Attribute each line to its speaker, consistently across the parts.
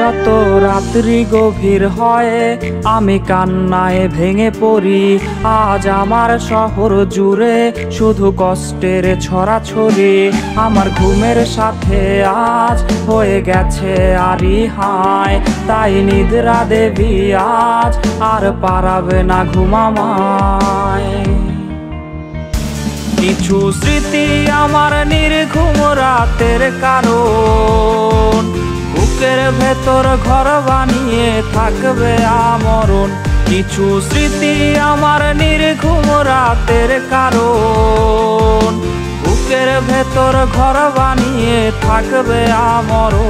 Speaker 1: যত রাত্রি গভীর হয় আমি কান্নায় ভেঙে পড়ি। আজ আমার শহর জুড়ে শুধু কষ্টের ছড়াছড়ি। আমার ঘুমের সাথে আজ হয়ে গেছে আরি হায়, তাই নিদ্রা দেবী আজ আর পারাবে না ঘুমামায়। কিছু স্মৃতি আমার নির্ঘুম রাতের কারণ, বুকের ভেতর ঘর বানিয়ে থাকবে আমরণ। কিছু স্মৃতি আমার নির্ঘুম রাতের কারণ, বুকের ভেতর ঘর বানিয়ে থাকবে আমরণ।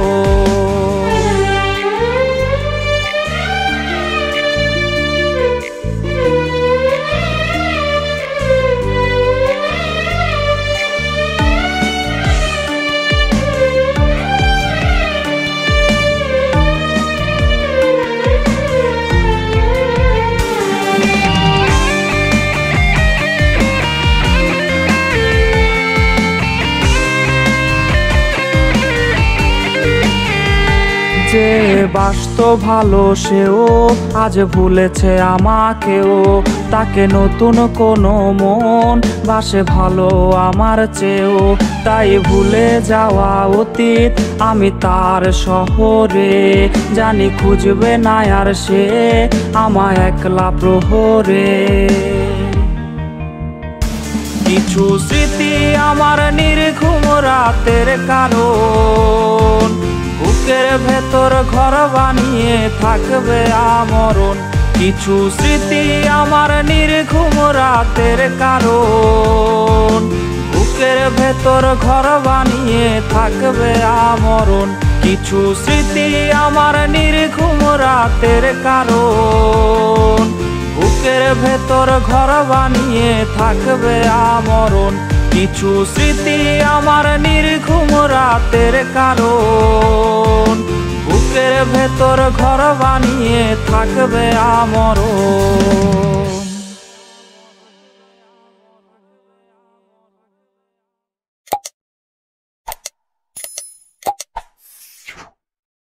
Speaker 1: যে বাসত ভালো সেও আজ ভুলেছে আমাকেও, তাকে নতুন কোনো মন বাসে ভালো আমার চেয়েও। তাই ভুলে যাওয়া অতীত আমি তার শহরে, জানি খুঁজবে না আর সে আমায় একলা প্রহরে। কিছু স্মৃতি আমার নির্ঘুম রাতের কারণ, বুকের ভেতর ঘর বানিয়ে থাকবে আমরণ। কিছু স্মৃতি আমার নির্ঘুম রাতের কারণ, বুকের ভেতর ঘর বানিয়ে থাকবে আমরণ। কিছু স্মৃতি আমার নির্ঘুম রাতের কারণ, বুকের ভেতর ঘর বানিয়ে থাকবে আমরণ। কিছু স্মৃতি আমার নির্ঘুম রাতের কারণ, বুকের ভেতর ঘর বানিয়ে থাকবে আমরণ।